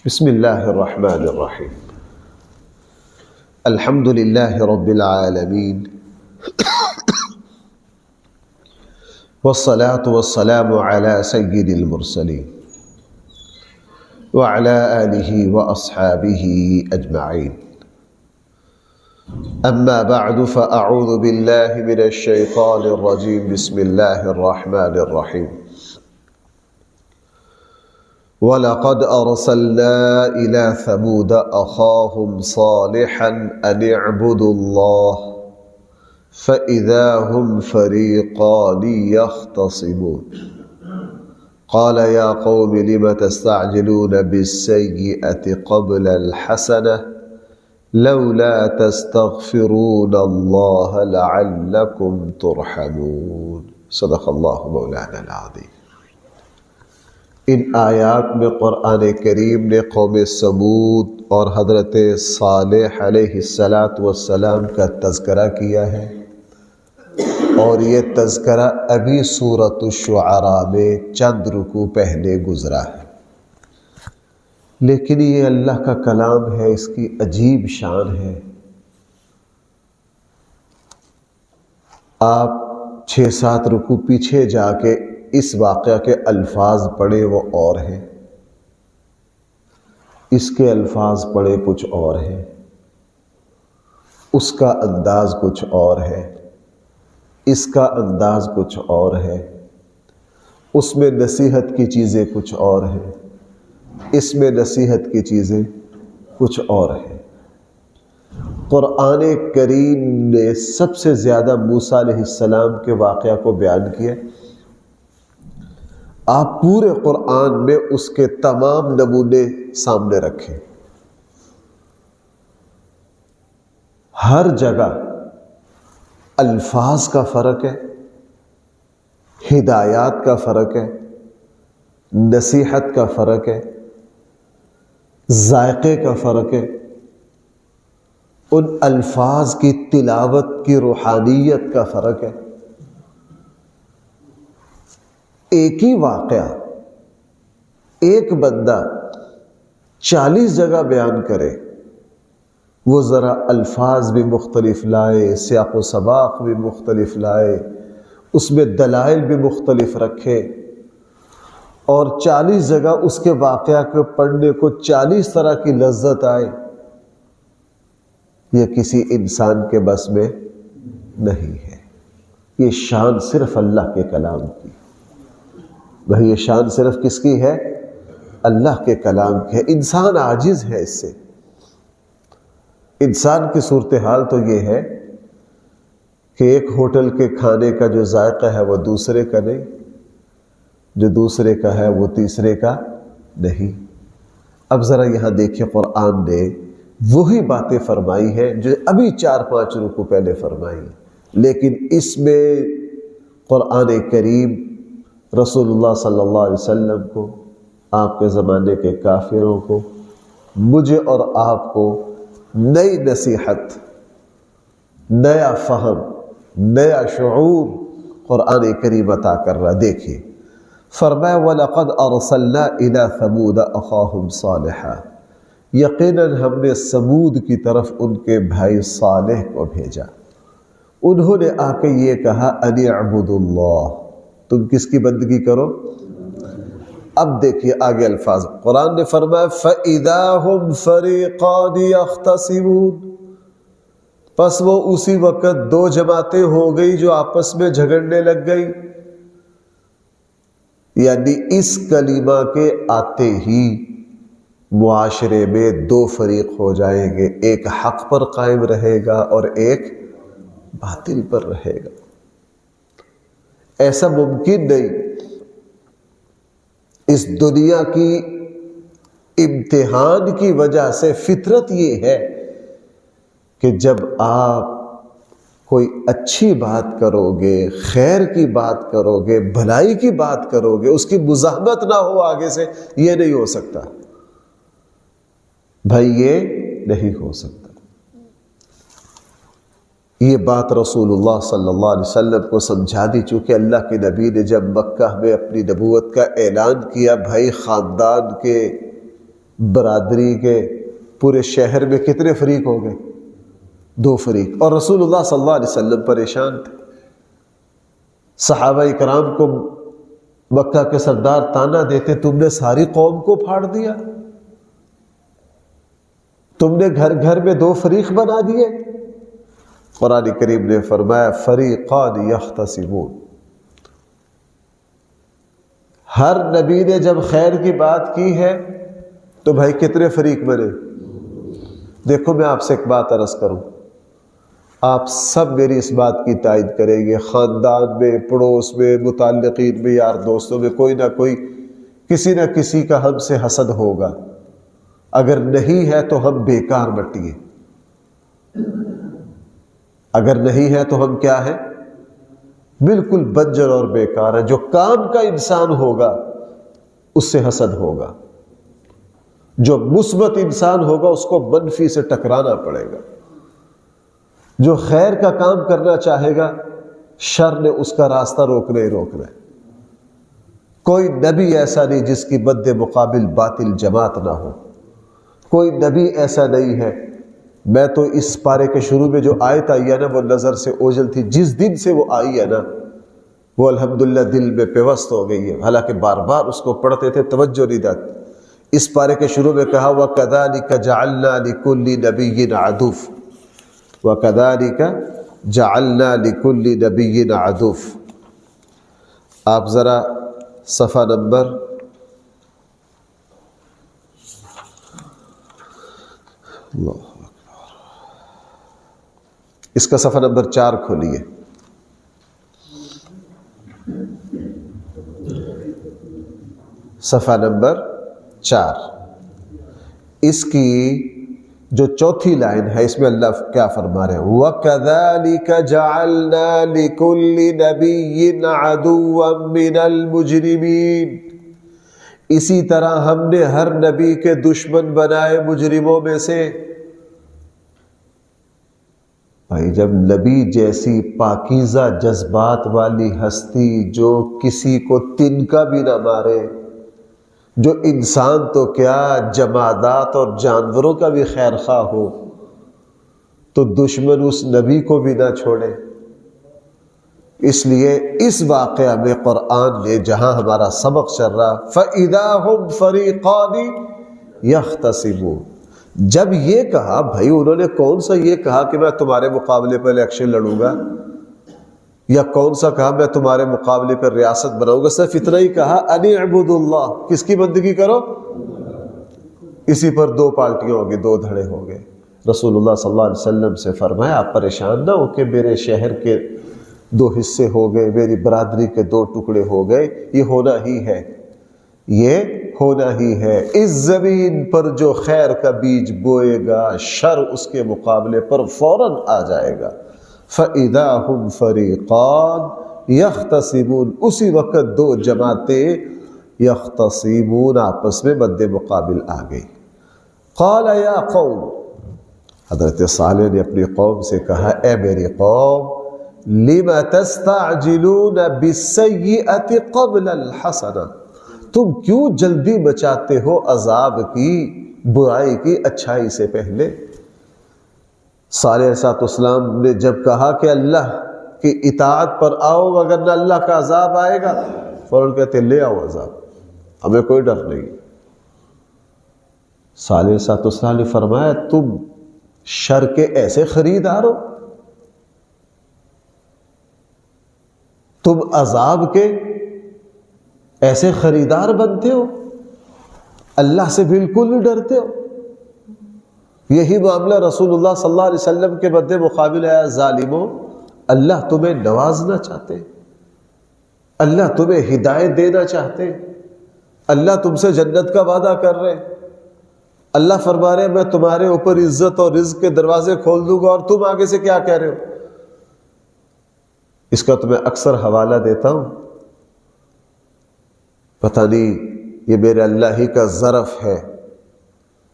بسم اللہ الرحمن الرحیم الحمد للہ رب العالمین والصلاة والسلام على سید المرسلین وعلى آلہ واصحابہ اجمعین اما بعد فاعوذ باللہ من الشیطان الرجیم بسم اللہ الرحمن الرحیم وَلَقَدْ أَرْسَلْنَا إِلَى ثَمُودَ أَخَاهُمْ صَالِحًا أَنِ اعْبُدُوا اللَّهَ فَإِذَا هُمْ فَرِيقَانِ يَخْتَصِمُونَ قَالَ يَا قَوْمِ لِمَ تَسْتَعْجِلُونَ بِالسَّيِّئَةِ قَبْلَ الْحَسَنَةِ لَوْلَا تَسْتَغْفِرُونَ اللَّهَ لَعَلَّكُمْ تُرْحَمُونَ صدق اللہ مولانا العظیم۔ ان آیات میں قرآن کریم نے قوم سمود اور حضرت صالح علیہ السلام کا تذکرہ کیا ہے، اور یہ تذکرہ ابھی سورۃ الشعراء میں چند رکوع پہلے گزرا ہے، لیکن یہ اللہ کا کلام ہے، اس کی عجیب شان ہے۔ آپ 6-7 رکوع پیچھے جا کے اس واقعہ کے الفاظ پڑھے وہ اور ہیں، اس کے الفاظ پڑھے کچھ اور ہیں، اس کا انداز کچھ اور ہے، اس کا انداز کچھ اور ہے، اس میں نصیحت کی چیزیں کچھ اور ہیں، اس میں نصیحت کی چیزیں کچھ اور ہیں۔ قرآن کریم نے سب سے زیادہ موسیٰ علیہ السلام کے واقعہ کو بیان کیا۔ آپ پورے قرآن میں اس کے تمام نمونے سامنے رکھیں، ہر جگہ الفاظ کا فرق ہے، ہدایات کا فرق ہے، نصیحت کا فرق ہے، ذائقے کا فرق ہے، ان الفاظ کی تلاوت کی روحانیت کا فرق ہے۔ ایک ہی واقعہ ایک بندہ 40 جگہ بیان کرے، وہ ذرا الفاظ بھی مختلف لائے، سیاق و سباق بھی مختلف لائے، اس میں دلائل بھی مختلف رکھے، اور 40 جگہ اس کے واقعہ کو پڑھنے کو 40 طرح کی لذت آئے، یہ کسی انسان کے بس میں نہیں ہے۔ یہ شان صرف اللہ کے کلام کی، وہی یہ شان صرف کس کی ہے؟ اللہ کے کلام کی ہے۔ انسان عاجز ہے اس سے۔ انسان کی صورتحال تو یہ ہے کہ ایک ہوٹل کے کھانے کا جو ذائقہ ہے وہ دوسرے کا نہیں، جو دوسرے کا ہے وہ تیسرے کا نہیں۔ اب ذرا یہاں دیکھیں، قرآن نے وہی باتیں فرمائی ہیں جو ابھی 4-5 رکوع پہلے فرمائی، لیکن اس میں قرآن کریم رسول اللہ صلی اللہ علیہ وسلم کو، آپ کے زمانے کے کافروں کو، مجھے اور آپ کو نئی نصیحت، نیا فہم، نیا شعور قرآن کریم عطا کر رہا۔ دیکھیے فرمایا وَلَقَدْ أَرْسَلْنَا إِلَى ثَمُودَ أَخَاهُمْ صَالِحًا، یقیناً ہم نے سمود کی طرف ان کے بھائی صالح کو بھیجا۔ انہوں نے آ کے یہ کہا أَنِ اعْبُدُوا اللَّهَ، تم کس کی بندگی کرو؟ اب دیکھیے آگے الفاظ، قرآن نے فرمایا فَإِذَا هُمْ فَرِيقَانِ يَخْتَصِمُونَ، پس وہ اسی وقت 2 جماعتیں ہو گئی جو آپس میں جھگڑنے لگ گئی۔ یعنی اس کلمہ کے آتے ہی معاشرے میں 2 فریق ہو جائیں گے، ایک حق پر قائم رہے گا اور ایک باطل پر رہے گا۔ ایسا ممکن نہیں۔ اس دنیا کی امتحان کی وجہ سے فطرت یہ ہے کہ جب آپ کوئی اچھی بات کرو گے، خیر کی بات کرو گے، بھلائی کی بات کرو گے، اس کی مزاحمت نہ ہو آگے سے، یہ نہیں ہو سکتا بھائی، یہ نہیں ہو سکتا۔ یہ بات رسول اللہ صلی اللہ علیہ وسلم کو سمجھا دی، چونکہ اللہ کے نبی نے جب مکہ میں اپنی نبوت کا اعلان کیا، بھائی خاندان کے برادری کے پورے شہر میں کتنے فریق ہو گئے؟ 2 فریق، اور رسول اللہ صلی اللہ علیہ وسلم پریشان تھے۔ صحابہ کرام کو مکہ کے سردار تانا دیتے، تم نے ساری قوم کو پھاڑ دیا، تم نے گھر گھر میں 2 فریق بنا دیے۔ قرآن کریم نے فرمایا فریقان یختصمون، ہر نبی نے جب خیر کی بات کی ہے تو بھائی کتنے فریق بنے؟ دیکھو میں آپ سے ایک بات عرض کروں، آپ سب میری اس بات کی تائید کریں گے، خاندان میں، پڑوس میں، متعلقین میں، یار دوستوں میں کوئی نہ کوئی کسی نہ کسی کا ہم سے حسد ہوگا، اگر نہیں ہے تو ہم بیکار مٹی ہیں، اگر نہیں ہے تو ہم کیا ہے؟ بالکل بنجر اور بیکار ہے۔ جو کام کا انسان ہوگا اس سے حسد ہوگا، جو مثبت انسان ہوگا اس کو منفی سے ٹکرانا پڑے گا، جو خیر کا کام کرنا چاہے گا شر نے اس کا راستہ روکنا ہی روکنا ہے۔ کوئی نبی ایسا نہیں جس کی مد مقابل باطل جماعت نہ ہو، کوئی نبی ایسا نہیں ہے۔ میں تو اس پارے کے شروع میں جو آیت آئی ہے نا وہ نظر سے اوجھل تھی، جس دن سے وہ آئی ہے نا وہ الحمدللہ دل میں پیوست ہو گئی ہے، حالانکہ بار بار اس کو پڑھتے تھے توجہ نہیں دیتے۔ اس پارے کے شروع میں کہا وَكَذَلِكَ جَعَلْنَا لِكُلِّ نَبِيٍّ عَدُوًّا، وَكَذَلِكَ جَعَلْنَا لِكُلِّ نَبِيٍّ عَدُوًّا۔ آپ ذرا صفحہ نمبر اس کا صفحہ نمبر 4 کھولیے۔ صفحہ نمبر 4، اس کی جو چوتھی لائن ہے اس میں اللہ کیا فرما رہے ہیں؟ وَكَذَلِكَ جَعَلْنَا لِكُلِّ نَبِيٍّ عَدُوًّا مِّنَ الْمُجْرِمِينَ، اسی طرح ہم نے ہر نبی کے دشمن بنائے مجرموں میں سے۔ بھائی جب نبی جیسی پاکیزہ جذبات والی ہستی جو کسی کو تنکا بھی نہ مارے، جو انسان تو کیا جمادات اور جانوروں کا بھی خیر خواہ ہو، تو دشمن اس نبی کو بھی نہ چھوڑے۔ اس لیے اس واقعہ میں قرآن نے جہاں ہمارا سبق چل رہا فَإِذَا هُمْ فَرِيقَانِ يَخْتَصِمُونَ، جب یہ کہا، بھائی انہوں نے کون سا یہ کہا کہ میں تمہارے مقابلے پر الیکشن لڑوں گا، یا کون سا کہا میں تمہارے مقابلے پر ریاست بناؤں گا؟ صرف اتنا ہی کہا ان اعبدوا اللہ، کس کی بندگی کرو؟ اسی پر 2 پارٹیاں ہو گئی، 2 دھڑے ہو گئے۔ رسول اللہ صلی اللہ علیہ وسلم سے فرمایا آپ پریشان نہ ہو کہ میرے شہر کے 2 حصے ہو گئے، میری برادری کے 2 ٹکڑے ہو گئے، یہ ہونا ہی ہے، یہ ہونا ہی ہے۔ اس زمین پر جو خیر کا بیج بوئے گا شر اس کے مقابلے پر فوراً آ جائے گا۔ فَإِذَا هُمْ فَرِيقَانِ يَخْتَصِمُونَ، اسی وقت 2 جماعتیں یختصمون آپس میں مد مقابل آ گئی۔ قَالَ يَا قَوْمِ، حضرت صالح نے اپنی قوم سے کہا اے میری قوم، لِمَ تَسْتَعْجِلُونَ بِالسَّيِّئَةِ قَبْلَ الْحَسَنَةِ، تم کیوں جلدی مچاتے ہو عذاب کی، برائی کی اچھائی سے پہلے؟ صالح علیہ السلام نے جب کہا کہ اللہ کی اطاعت پر آؤ وگرنہ اللہ کا عذاب آئے گا، فوراً کہتے لے آؤ عذاب، ہمیں کوئی ڈر نہیں۔ صالح علیہ السلام نے فرمایا تم شر کے ایسے خریدار ہو، تم عذاب کے ایسے خریدار بنتے ہو، اللہ سے بالکل نہیں ڈرتے ہو۔ یہی معاملہ رسول اللہ صلی اللہ علیہ وسلم کے مد مقابل ہے، ظالموں اللہ تمہیں نوازنا چاہتے، اللہ تمہیں ہدایت دینا چاہتے، اللہ تم سے جنت کا وعدہ کر رہے، اللہ فرما رہے میں تمہارے اوپر عزت اور رزق کے دروازے کھول دوں گا، اور تم آگے سے کیا کہہ رہے ہو؟ اس کا تمہیں اکثر حوالہ دیتا ہوں، پتہ نہیں یہ میرے اللہ ہی کا ظرف ہے۔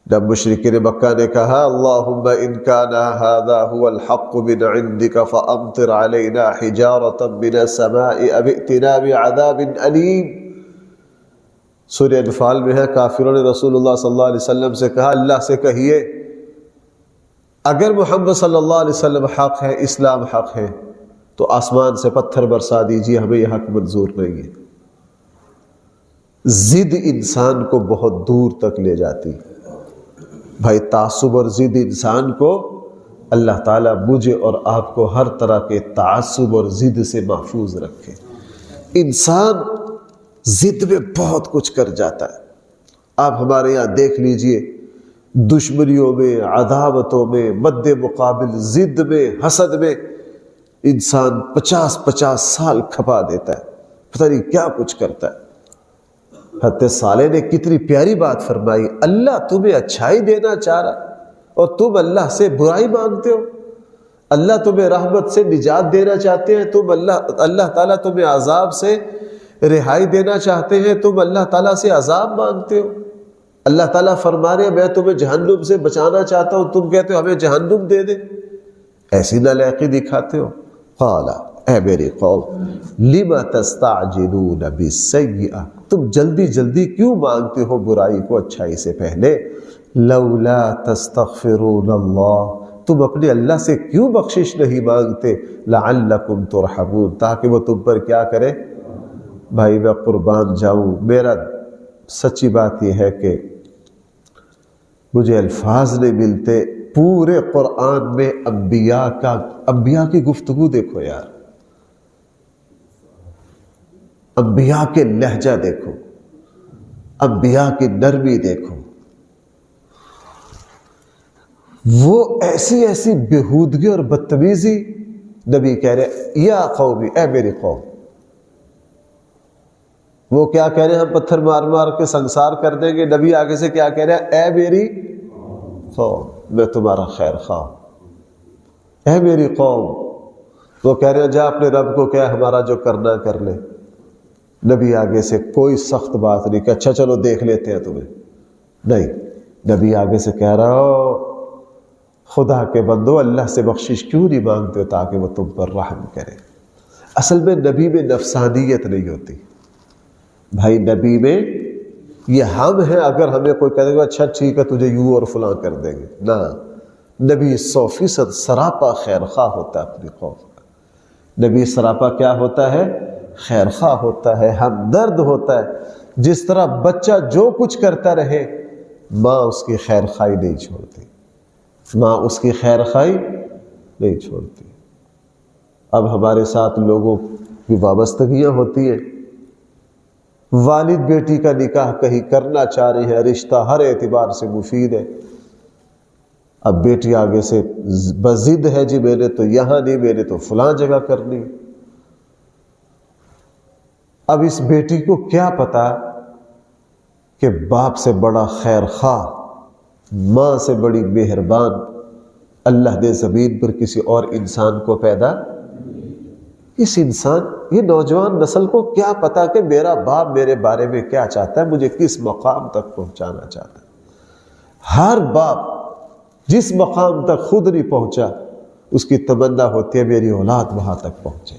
جب مشرکین مکہ نے کہا اللہم ان کان ھذا ھو الحق من عندک فامطر علینا حجارۃ من السماء او ائتنا بعذاب علیم، سورہ انفال میں ہے، کافروں نے رسول اللہ صلی اللہ علیہ وسلم سے کہا اللہ سے کہیے اگر محمد صلی اللہ علیہ وسلم حق ہے، اسلام حق ہے، تو آسمان سے پتھر برسا دیجیے، ہمیں یہ حق منظور نہیں ہے۔ ضد انسان کو بہت دور تک لے جاتی بھائی، تعصب اور ضد انسان کو، اللہ تعالیٰ مجھے اور آپ کو ہر طرح کے تعصب اور ضد سے محفوظ رکھے۔ انسان ضد میں بہت کچھ کر جاتا ہے۔ آپ ہمارے یہاں دیکھ لیجئے، دشمنیوں میں، عداوتوں میں، مد مقابل ضد میں، حسد میں انسان 50 سال کھپا دیتا ہے، پتہ نہیں کیا کچھ کرتا ہے۔ حضرت صالح نے کتنی پیاری بات فرمائی، اللہ تمہیں اچھائی دینا چاہ رہا اور تم اللہ سے برائی مانگتے ہو۔ اللہ تمہیں رحمت سے نجات دینا چاہتے ہیں، تم اللہ تعالیٰ تمہیں عذاب سے رہائی دینا چاہتے ہیں، تم اللہ تعالیٰ سے عذاب مانگتے ہو۔ اللہ تعالیٰ فرما رہے ہیں میں تمہیں جہنم سے بچانا چاہتا ہوں، تم کہتے ہو ہمیں جہنم دے دے، ایسی نالائقی دکھاتے ہو۔ قال اے میری قوم لم تستعجلون بالسیئہ، تم جلدی جلدی کیوں مانگتے ہو برائی کو اچھائی سے پہلے؟ لولا تستغفرون اللہ، تم اپنے اللہ سے کیوں بخشش نہیں مانگتے؟ لعلکم ترحمون، تاکہ وہ تم پر کیا کرے؟ بھائی میں قربان جاؤں، میرا سچی بات یہ ہے کہ مجھے الفاظ نہیں ملتے، پورے قرآن میں انبیاء کی گفتگو دیکھو یار، انبیاء کے لہجہ دیکھو، انبیاء کی نرمی دیکھو، وہ ایسی ایسی بےہودگی اور بدتمیزی، نبی کہہ رہے یا قومی، اے میری قوم، وہ کیا کہہ رہے ہیں؟ ہم پتھر مار مار کے سنسار کر دیں گے، نبی آگے سے کیا کہہ رہے ہیں؟ اے میری قوم میں تمہارا خیر خواہ، اے میری قوم۔ وہ کہہ رہے ہیں جا اپنے رب کو کہہ ہمارا جو کرنا کر لے۔ نبی آگے سے کوئی سخت بات نہیں کہ اچھا چلو دیکھ لیتے ہیں تمہیں، نہیں، نبی آگے سے کہہ رہا ہو خدا کے بندو اللہ سے بخشش کیوں نہیں مانگتے ہو تاکہ وہ تم پر رحم کرے۔ اصل میں نبی میں نفسانیت نہیں ہوتی بھائی، نبی میں یہ ہم ہیں، اگر ہمیں کوئی کہہ دے گا اچھا ٹھیک ہے تجھے یوں اور فلاں کر دیں گے، نہ، نبی 100% سراپا خیر خواہ ہوتا ہے اپنی قوم کا۔ نبی سراپا کیا ہوتا ہے؟ خیر خواہ ہوتا ہے، ہمدرد ہوتا ہے۔ جس طرح بچہ جو کچھ کرتا رہے ماں اس کی خیر خواہی نہیں چھوڑتی، ماں اس کی خیر خواہی نہیں چھوڑتی۔ اب ہمارے ساتھ لوگوں کی وابستگیاں ہوتی ہیں، والد بیٹی کا نکاح کہیں کرنا چاہ رہی ہے، رشتہ ہر اعتبار سے مفید ہے، اب بیٹی آگے سے بضد ہے جی میں نے تو یہاں نہیں، میں نے تو فلاں جگہ کرنی۔ اب اس بیٹی کو کیا پتا کہ باپ سے بڑا خیر خواہ، ماں سے بڑی مہربان اللہ نے زمین پر کسی اور انسان کو پیدا، اس انسان، یہ نوجوان نسل کو کیا پتا کہ میرا باپ میرے بارے میں کیا چاہتا ہے، مجھے کس مقام تک پہنچانا چاہتا ہے۔ ہر باپ جس مقام تک خود نہیں پہنچا اس کی تمنا ہوتی ہے میری اولاد وہاں تک پہنچے۔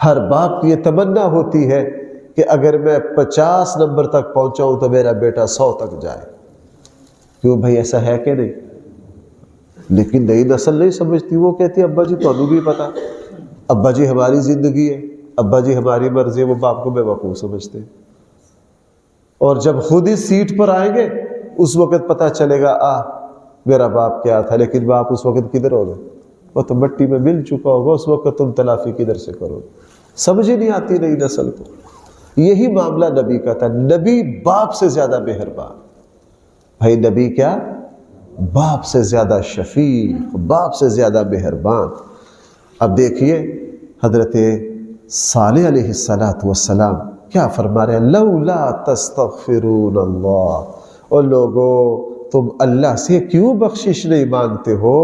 ہر باپ کی یہ تمنا ہوتی ہے کہ اگر میں 50 نمبر تک پہنچاؤں تو میرا بیٹا 100 تک جائے۔ کیوں بھائی، ایسا ہے کہ نہیں؟ لیکن نئی نسل نہیں سمجھتی، وہ کہتی ہے ابا جی تمہیں بھی پتا، ابا جی ہماری زندگی ہے، ابا جی ہماری مرضی ہے، وہ باپ کو بے وقوف سمجھتے ہیں۔ اور جب خود ہی سیٹ پر آئیں گے اس وقت پتہ چلے گا میرا باپ کیا تھا، لیکن باپ اس وقت کدھر ہوگا؟ وہ تو مٹی میں مل چکا ہوگا، اس وقت تم تلافی کدھر سے کرو گے؟ سمجھ ہی نہیں آتی نئی نسل کو۔ یہی معاملہ نبی کا تھا، نبی باپ سے زیادہ مہربان، بھائی نبی کیا؟ باپ سے زیادہ شفیق، باپ سے زیادہ مہربان۔ اب دیکھیے حضرت صالح علیہ السلام کیا فرما رہے ہیں؟ لولا تستغفرون اللہ، اور لوگو تم اللہ سے کیوں بخشش نہیں مانگتے ہو؟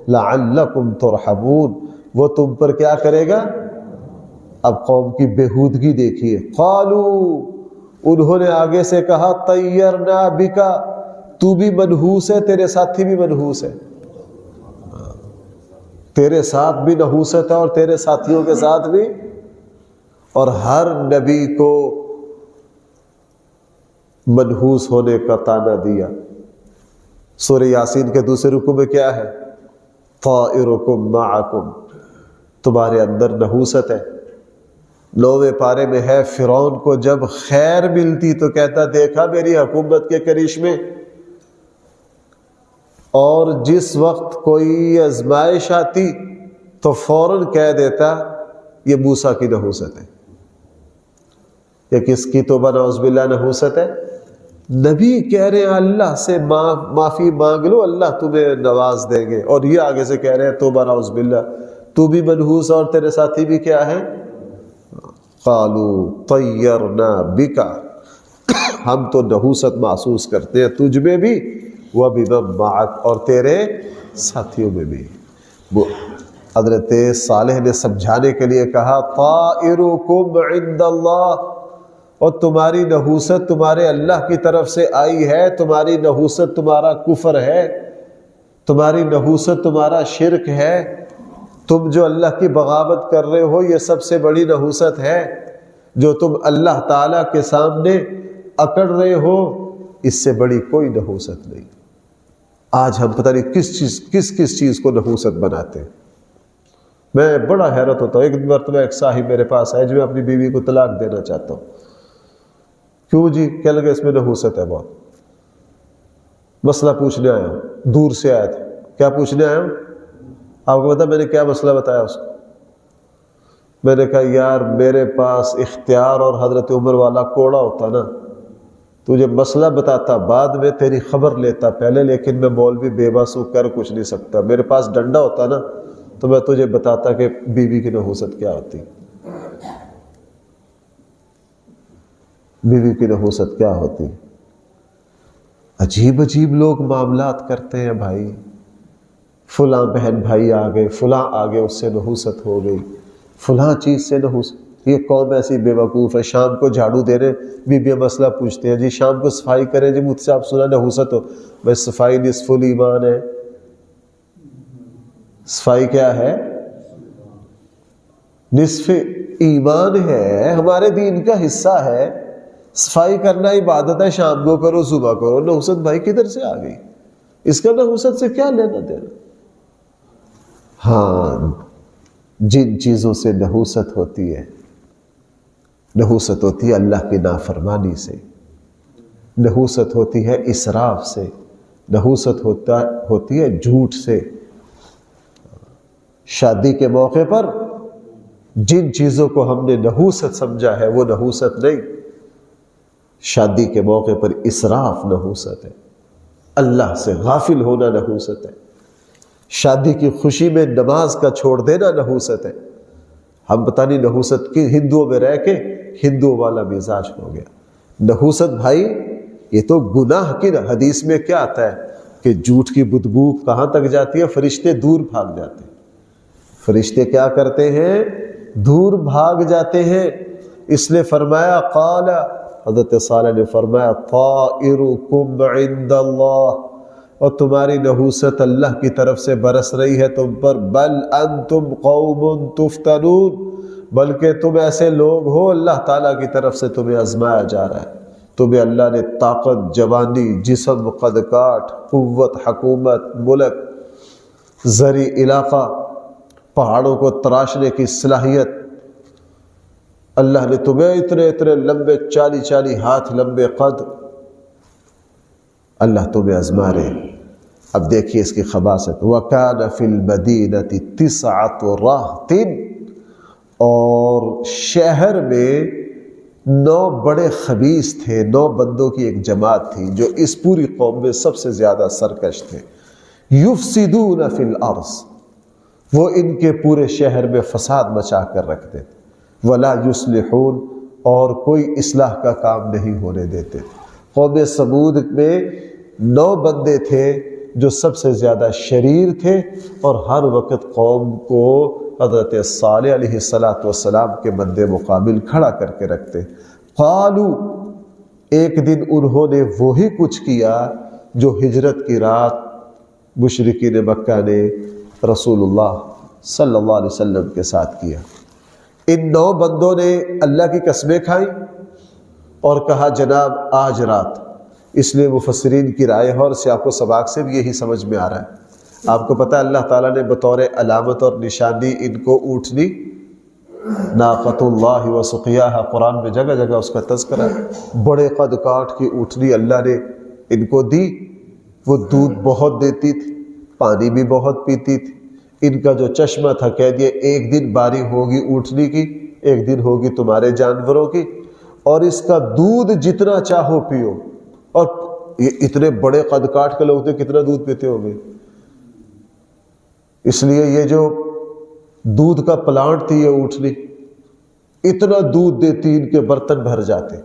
لعلکم ترحمون، وہ تم پر کیا کرے گا؟ اب قوم کی بےہودگی دیکھیے، قالو، انہوں نے آگے سے کہا طیرنا بکا، تو بھی منحوس ہے، تیرے ساتھی بھی منحوس ہے، تیرے ساتھ بھی نحوست ہے اور تیرے ساتھیوں کے ساتھ بھی۔ اور ہر نبی کو منحوس ہونے کا طعنہ دیا۔ سورہ یاسین کے دوسرے رکوع میں کیا ہے؟ طائرکم معکم، تمہارے اندر نحوست ہے۔ 9ویں پارے میں ہے فرعون کو جب خیر ملتی تو کہتا دیکھا میری حکومت کے کرشمے، اور جس وقت کوئی آزمائش آتی تو فوراً کہہ دیتا یہ موسیٰ کی نحوست ہے۔ یہ کس کی توبہ نعوذ باللہ نحوست ہے؟ نبی کہہ رہے ہیں اللہ سے معافی مانگ لو اللہ تمہیں نواز دیں گے، اور یہ آگے سے کہہ رہے ہیں توبہ نعوذ باللہ تو بھی منحوس اور تیرے ساتھی بھی کیا ہے؟ قالوا طیرنا بک، ہم تو نحوست محسوس کرتے ہیں تجھ میں بھی، وبمن معک، اور تیرے ساتھیوں میں بھی۔ حضرت صالح نے سمجھانے کے لیے کہا طائرکم عند اللہ، اور تمہاری نحوست تمہارے اللہ کی طرف سے آئی ہے، تمہاری نحوست تمہارا کفر ہے، تمہاری نحوست تمہارا شرک ہے، تم جو اللہ کی بغاوت کر رہے ہو یہ سب سے بڑی نحوست ہے، جو تم اللہ تعالیٰ کے سامنے اکڑ رہے ہو اس سے بڑی کوئی نحوست نہیں۔ آج ہم پتہ نہیں کس چیز کو نحوست بناتے ہیں۔ میں بڑا حیرت ہوتا ہوں، ایک مرتبہ ایک صاحب میرے پاس آئے جو میں اپنی بیوی کو طلاق دینا چاہتا ہوں۔ کیوں جی؟ کہنے لگے اس میں نحوست ہے بہت۔ مسئلہ پوچھنے آیا ہوں، دور سے آیا تھا۔ کیا پوچھنے آیا ہوں؟ آپ کو پتا میں نے کیا مسئلہ بتایا اس کو؟ میں نے کہا یار میرے پاس اختیار اور حضرت عمر والا کوڑا ہوتا نا، تجھے مسئلہ بتاتا بعد میں، تیری خبر لیتا پہلے، لیکن میں مولوی بے بس ہوں، کر کچھ نہیں سکتا۔ میرے پاس ڈنڈا ہوتا نا تو میں تجھے بتاتا کہ بیوی کی نحوست کیا ہوتی، بیوی کی نحوست کیا ہوتی۔ عجیب عجیب لوگ معاملات کرتے ہیں بھائی، فلاں بہن بھائی آ گئے، فلاں آ گئے اس سے نحوست ہو گئی، فلاں چیز سے نحوست۔ یہ قوم ایسی بے وقوف ہے، شام کو جھاڑو دے رہے بیویاں مسئلہ پوچھتے ہیں، جی شام کو صفائی کریں، جی مجھ سے آپ سنا نحوست ہو۔ بھائی صفائی نصف الایمان ہے، صفائی کیا ہے؟ نصف ایمان ہے، ہمارے دین کا حصہ ہے۔ صفائی کرنا عبادت ہے، شام کو کرو صبح کرو۔ نحوست بھائی کدھر سے آ گئی؟ اس کا نحوست سے کیا لینا دینا؟ ہاں جن چیزوں سے نحوست ہوتی ہے، نحوست ہوتی ہے اللہ کی نافرمانی سے، نحوست ہوتی ہے اسراف سے، نحوست ہوتی ہے جھوٹ سے۔ شادی کے موقع پر جن چیزوں کو ہم نے نحوست سمجھا ہے وہ نحوست نہیں، شادی کے موقع پر اسراف نحوست ہے، اللہ سے غافل ہونا نحوست ہے، شادی کی خوشی میں نماز کا چھوڑ دینا نحوست ہے۔ ہم پتہ نہیں نحوست کی ہندوؤں میں رہ کے ہندوؤں والا مزاج ہو گیا۔ نحوست بھائی یہ تو گناہ کی، حدیث میں کیا آتا ہے کہ جھوٹ کی بدبو کہاں تک جاتی ہے؟ فرشتے دور بھاگ جاتے ہیں۔ فرشتے کیا کرتے ہیں؟ دور بھاگ جاتے ہیں۔ اس نے فرمایا قال، حضرت صالح نے فرمایا طائرکم عند اللہ، اور تمہاری نحوست اللہ کی طرف سے برس رہی ہے تم پر، بل انتم قوم تفتنون، بلکہ تم ایسے لوگ ہو اللہ تعالیٰ کی طرف سے تمہیں آزمایا جا رہا ہے۔ تمہیں اللہ نے طاقت، جوانی، جسم، قد کاٹ، قوت، حکومت، ملک، زرعی علاقہ، پہاڑوں کو تراشنے کی صلاحیت، اللہ نے تمہیں اتنے لمبے 40 ہاتھ لمبے قد، اللہ تمہیں آزما رہے۔ اب دیکھیے اس کی خباثت، وَكَانَ فِي الْمَدِينَةِ 9 رَهْطٍ، اور شہر میں 9 بڑے خبیث تھے، 9 بندوں کی ایک جماعت تھی جو اس پوری قوم میں سب سے زیادہ سرکش تھے۔ يُفْسِدُونَ فِي الْأَرْضِ، وہ ان کے پورے شہر میں فساد مچا کر رکھتے تھے، وَلَا يُصْلِحُونَ، اور کوئی اصلاح کا کام نہیں ہونے دیتے تھے۔ قوم سمود میں 9 بندے تھے جو سب سے زیادہ شریر تھے، اور ہر وقت قوم کو حضرت صالح علیہ السلام کے مد مقابل کھڑا کر کے رکھتے۔ قالوا، ایک دن انہوں نے وہی کچھ کیا جو ہجرت کی رات مشرکین مکہ نے رسول اللہ صلی اللہ علیہ وسلم کے ساتھ کیا۔ ان 9 بندوں نے اللہ کی قسمیں کھائیں، اور کہا جناب آج رات، اس لیے مفسرین کی رائے ہے اور سیاق و سباق سے بھی یہی سمجھ میں آ رہا ہے۔ آپ کو پتہ ہے اللہ تعالیٰ نے بطور علامت اور نشانی ان کو اونٹنی ناقۃ اللہ و سقیاہا، قرآن میں جگہ جگہ اس کا تذکرہ ہے۔ بڑے قد کاٹ کی اونٹنی اللہ نے ان کو دی، وہ دودھ بہت دیتی تھی، پانی بھی بہت پیتی تھی۔ ان کا جو چشمہ تھا کہہ دیا ایک دن باری ہوگی اونٹنی کی، ایک دن ہوگی تمہارے جانوروں کی، اور اس کا دودھ جتنا چاہو پیو۔ اور یہ اتنے بڑے قد کاٹ کے لوگ تھے، کتنا دودھ پیتے ہوں گے؟ اس لیے یہ جو دودھ کا پلانٹ تھی یہ اونٹنی، اتنا دودھ دیتی ان کے برتن بھر جاتے۔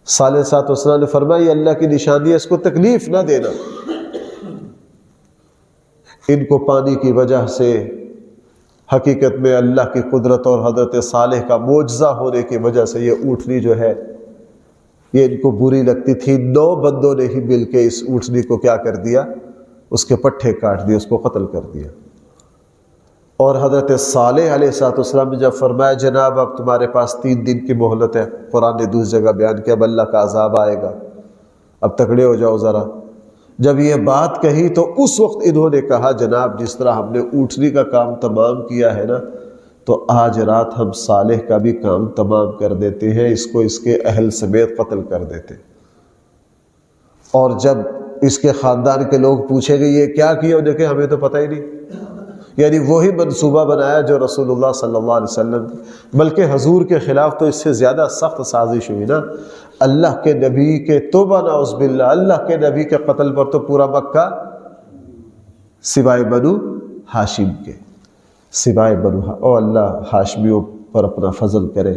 صالح سات وسلام نے فرمایا یہ اللہ کی نشانی ہے، اس کو تکلیف نہ دینا۔ ان کو پانی کی وجہ سے حقیقت میں اللہ کی قدرت اور حضرت صالح کا معجزہ ہونے کی وجہ سے یہ اونٹنی جو ہے یہ ان کو بری لگتی تھی۔ 9 بندوں نے ہی مل کے اس اونٹنی کو کیا کر دیا؟ اس کے پٹھے کاٹ دیے، اس کو قتل کر دیا۔ اور حضرت صالح علیہ السلام نے جب فرمایا جناب اب تمہارے پاس 3 دن کی مہلت ہے، قرآن نے دوسری جگہ بیان کیا اب اللہ کا عذاب آئے گا، اب تکڑے ہو جاؤ ذرا۔ جب یہ بات کہی تو اس وقت انہوں نے کہا جناب جس طرح ہم نے اونٹنی کا کام تمام کیا ہے نا، تو آج رات ہم صالح کا بھی کام تمام کر دیتے ہیں، اس کو اس کے اہل سمیت قتل کر دیتے۔ اور جب اس کے خاندان کے لوگ پوچھیں گے یہ کیا کیا، انہیں کہ ہمیں تو پتہ ہی نہیں۔ یعنی وہی منصوبہ بنایا جو رسول اللہ صلی اللہ علیہ وسلم، بلکہ حضور کے خلاف تو اس سے زیادہ سخت سازش ہوئی نا۔ اللہ کے نبی کے توبہ نعوذ باللہ، اللہ کے نبی کے قتل پر تو پورا مکہ سوائے بنو ہاشم کے، سوائے او اللہ ہاشمیوں پر اپنا فضل کرے۔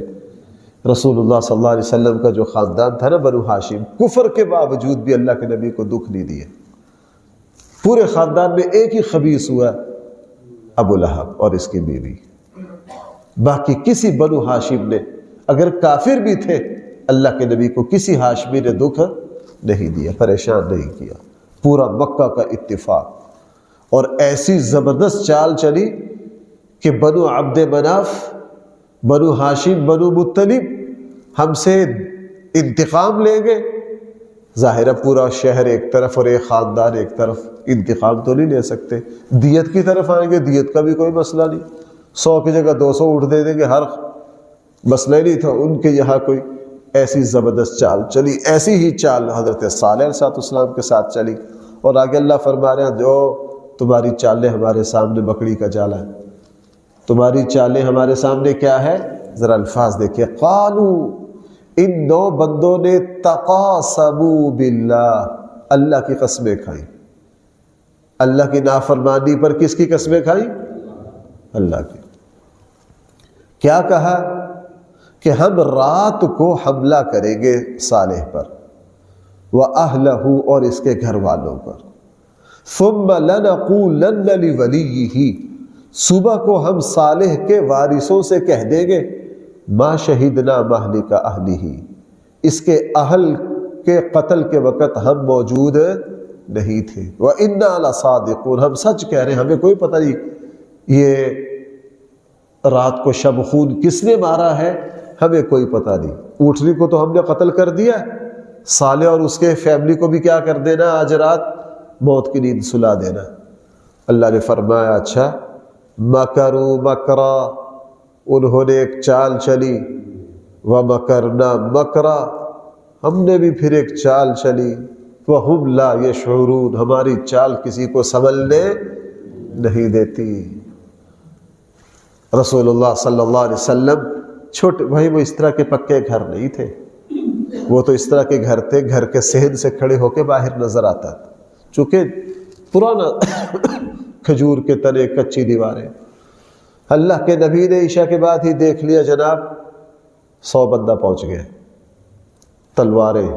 رسول اللہ صلی اللہ علیہ وسلم کا جو خاندان تھا نا بنو ہاشم، کفر کے باوجود بھی اللہ کے نبی کو دکھ نہیں دیا۔ پورے خاندان میں ایک ہی خبیث ہوا، ابو لہب اور اس کی بیوی، باقی کسی بنو ہاشم نے اگر کافر بھی تھے اللہ کے نبی کو کسی ہاشمی نے دکھ نہیں دیا، پریشان نہیں کیا۔ پورا مکہ کا اتفاق، اور ایسی زبردست چال چلی کہ بنو عبد مناف، بنو ہاشم، بنو مطلب ہم سے انتقام لیں گے۔ ظاہر ہے پورا شہر ایک طرف اور ایک خاندان ایک طرف، انتقام تو نہیں لے سکتے۔ دیت کی طرف آئیں گے، دیت کا بھی کوئی مسئلہ نہیں، 100 کی جگہ 200 اٹھ دے دیں گے، ہر مسئلہ ہی نہیں تھا ان کے یہاں کوئی۔ ایسی زبردست چال چلی، ایسی ہی چال حضرت صالح علیہ السلام کے ساتھ چلی۔ اور آگے اللہ فرما رہے ہیں جو تمہاری چالیں ہمارے سامنے مکڑی کا جالا ہے، تمہاری چالیں ہمارے سامنے کیا ہے؟ ذرا الفاظ دیکھیے، قالو، ان 9 بندوں نے تقاسموا باللہ، اللہ کی قسمیں کھائیں۔ اللہ کی نافرمانی پر کس کی قسمیں کھائیں؟ اللہ کی۔ کیا کہا کہ ہم رات کو حملہ کریں گے صالح پر، وَأَهْلَهُ، اور اس کے گھر والوں پر، ثُمَّ لَنَقُولَنَّ لِوَلِيِّهِ، صبح کو ہم صالح کے وارثوں سے کہہ دیں گے ما شہدنا مہلک اہلہ، اس کے اہل کے قتل کے وقت ہم موجود نہیں تھے، وَإِنَّا لَصَادِقُونَ، ہم سچ کہہ رہے ہیں، ہمیں کوئی پتہ نہیں یہ رات کو شب خون کس نے مارا ہے، ہمیں کوئی پتہ نہیں۔ اونٹنی کو تو ہم نے قتل کر دیا، صالح اور اس کے فیملی کو بھی کیا کر دینا، آج رات موت کی نیند سلا دینا۔ اللہ نے فرمایا اچھا، مکروا مکرا، انہوں نے ایک چال چلی، ومکرنا مکرا، ہم نے بھی پھر ایک چال چلی، وہم لا یشعرون، ہماری چال کسی کو سنبھلنے نہیں دیتی۔ رسول اللہ صلی اللہ علیہ وسلم چھوٹے بھائی، وہ اس طرح کے پکے گھر نہیں تھے، وہ تو اس طرح کے گھر تھے، گھر کے صحن سے کھڑے ہو کے باہر نظر آتا تھا، چونکہ پرانا کھجور کے تنے، کچی دیواریں۔ اللہ کے نبی نے عشاء کے بعد ہی دیکھ لیا جناب 100 بندہ پہنچ گئے، تلواریں۔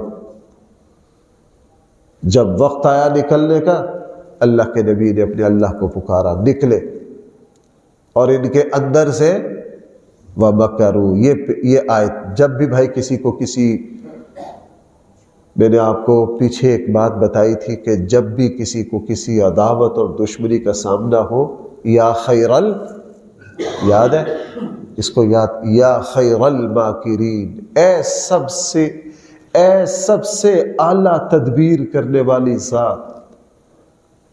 جب وقت آیا نکلنے کا، اللہ کے نبی نے اپنے اللہ کو پکارا، نکلے، اور ان کے اندر سے وَمَكَرُوا، یہ آیت جب بھی بھائی کسی کو میں نے آپ کو پیچھے ایک بات بتائی تھی کہ جب بھی کسی کو کسی عداوت اور دشمنی کا سامنا ہو، یا خیر یاد ہے اس کو، یا خیر الماکرین، اے سب سے اے سب سے اعلیٰ تدبیر کرنے والی ذات،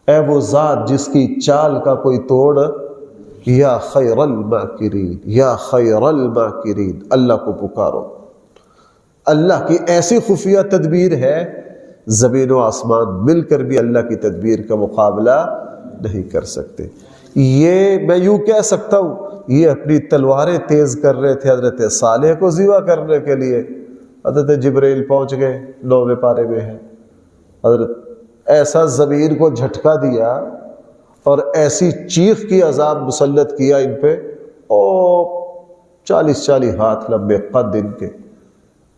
اے وہ ذات جس کی چال کا کوئی توڑ، یا خیر الماکرین، یا خیر الماکرین، اللہ کو پکارو۔ اللہ کی ایسی خفیہ تدبیر ہے، زمین و آسمان مل کر بھی اللہ کی تدبیر کا مقابلہ نہیں کر سکتے۔ یہ میں یوں کہہ سکتا ہوں، یہ اپنی تلواریں تیز کر رہے تھے حضرت صالح کو ذبح کرنے کے لیے، حضرت جبرائیل پہنچ گئے، 9ویں پارے میں ہے، حضرت ایسا زمین کو جھٹکا دیا اور ایسی چیخ کی عذاب مسلط کیا ان پہ، او 40 ہاتھ لمبے قد ان کے،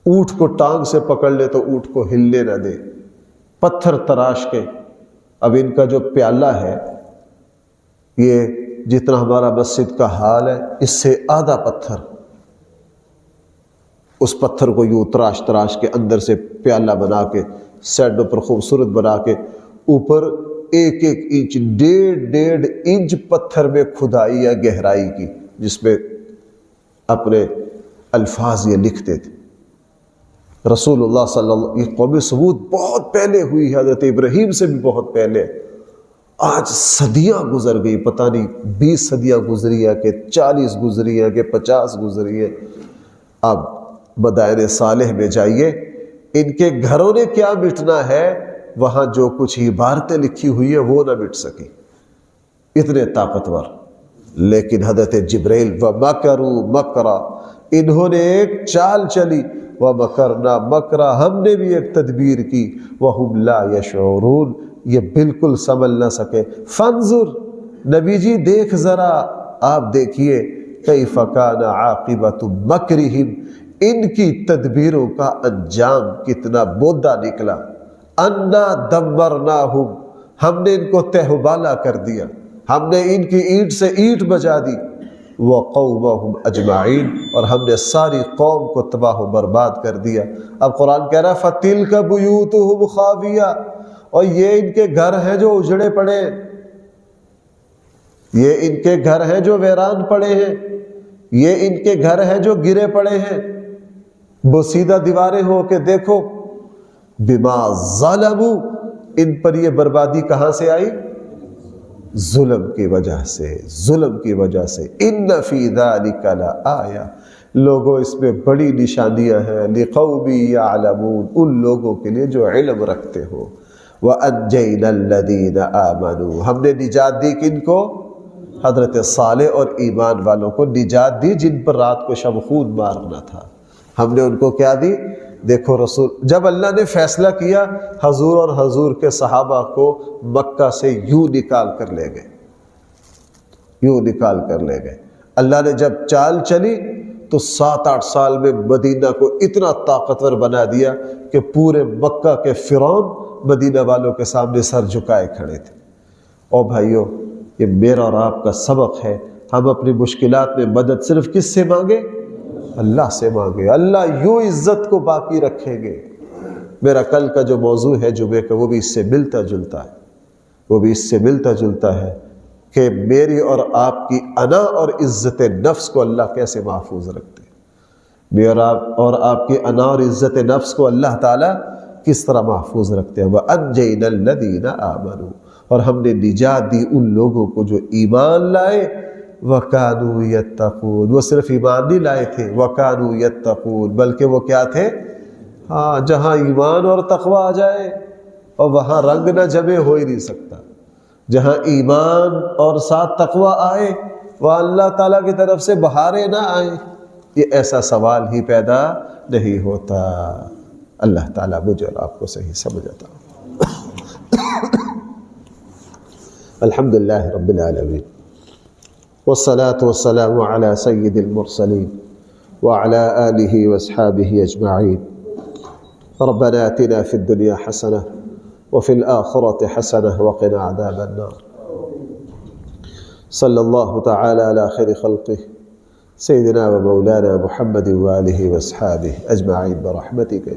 اونٹ کو ٹانگ سے پکڑ لے تو اونٹ کو ہلنے نہ دے، پتھر تراش کے۔ اب ان کا جو پیالہ ہے، یہ جتنا ہمارا مسجد کا حال ہے اس سے آدھا پتھر، اس پتھر کو یوں تراش تراش کے اندر سے پیالہ بنا کے سائڈوں پر خوبصورت بنا کے اوپر 1 انچ 1.5 انچ پتھر میں کھدائی یا گہرائی کی، جس میں اپنے الفاظ یہ لکھتے تھے۔ رسول اللہ صلی اللہ علیہ وسلم، یہ قوم ثمود بہت پہلے ہوئی ہے، حضرت ابراہیم سے بھی بہت پہلے۔ آج صدیاں گزر گئی، پتہ نہیں 20 صدیاں گزری ہے کہ 40 گزری ہے کہ 50 گزری ہے۔ اب مدائن صالح میں جائیے، ان کے گھروں نے کیا مٹنا ہے، وہاں جو کچھ عبارتیں لکھی ہوئی ہیں وہ نہ مٹ سکی، اتنے طاقتور۔ لیکن حضرت جبرائیل وَمَكَرُوا مَكْرًا، انہوں نے ایک چال چلی، وَمَكَرْنَا مَكْرًا، ہم نے بھی ایک تدبیر کی، وَهُمْ لَا يَشْعُرُونَ، یہ بالکل سمجھ نہ سکے۔ فانظر، نبی جی دیکھ ذرا، آپ دیکھیے، کیف کان عاقبۃ مکرہم، ان کی تدبیروں کا انجام کتنا بودا نکلا۔ انا دمرناہم، ہم نے ان کو تہ و بالا کر دیا، ہم نے ان کی اینٹ سے اینٹ بجا دی، وقومہم اجمعین، اور ہم نے ساری قوم کو تباہ و برباد کر دیا۔ اب قرآن کہہ رہا فتلک بیوتہم خاویہ، اور یہ ان کے گھر ہیں جو اجڑے پڑے، یہ ان کے گھر ہیں جو ویران پڑے ہیں، یہ ان کے گھر ہیں جو گرے پڑے ہیں، بوسیدہ دیواریں ہو کے دیکھو۔ بما ظلموا، ان پر یہ بربادی کہاں سے آئی؟ ظلم کی وجہ سے، ظلم کی وجہ سے۔ ان فی ذلک لآیہ، لوگوں اس میں بڑی نشانیاں ہیں، لقوم یعلمون، ان لوگوں کے لیے جو علم رکھتے ہو۔ وَأَنْجَيْنَا الَّذِينَ آمَنُوا، ہم نے نجات دی کن کو؟ حضرت صالح اور ایمان والوں کو نجات دی، جن پر رات کو شب خون مارنا تھا، ہم نے ان کو کیا دی؟ دیکھو رسول، جب اللہ نے فیصلہ کیا، حضور اور حضور کے صحابہ کو مکہ سے یوں نکال کر لے گئے، یوں نکال کر لے گئے۔ اللہ نے جب چال چلی تو 7-8 سال میں مدینہ کو اتنا طاقتور بنا دیا کہ پورے مکہ کے فرعون مدینہ والوں کے سامنے سر جھکائے کھڑے تھے۔ اور بھائیو، یہ میرا اور آپ کا سبق ہے، ہم اپنی مشکلات میں مدد صرف کس سے مانگے؟ اللہ سے مانگے، اللہ یوں عزت کو باقی رکھیں گے۔ میرا کل کا جو موضوع ہے جمعے کا، وہ بھی اس سے ملتا جلتا ہے، وہ بھی اس سے ملتا جلتا ہے کہ میری اور آپ کی انا اور عزت نفس کو اللہ کیسے محفوظ رکھتے ہیں، میرا اور آپ کی انا اور عزت نفس کو اللہ تعالیٰ کس طرح محفوظ رکھتے ہیں۔ وَأَنْجَيْنَا الَّذِينَ آمَنُوا، اور ہم نے نجات دی ان لوگوں کو جو ایمان لائے، وَكَانُوا يَتَّقُونَ، وہ صرف ایمان نہیں لائے تھے، وَكَانُوا يَتَّقُونَ، بلکہ وہ کیا تھے؟ ہاں، جہاں ایمان اور تقوی آ جائے اور وہاں رنگ نہ جمے، ہو ہی نہیں سکتا۔ جہاں ایمان اور ساتھ تقوی آئے، وہاں اللہ تعالیٰ کی طرف سے بہاریں نہ آئیں، یہ ایسا سوال ہی پیدا نہیں ہوتا۔ اللہ تعالیٰ مجھے اور آپ کو صحیح سمجھ عطا فرمائے۔ الحمدللہ رب العالمین، والصلاة والسلام على سید المرسلین وعلى آلہ واصحابہ اجمعین۔ ربنا آتنا فی الدنیا حسنہ وفی الآخرة حسنہ وقنا عذاب النار۔ صلی اللہ تعالی علی خیر خلقہ سیدنا و مولانا محمد وآلہ واصحابہ اجمعین برحمتک۔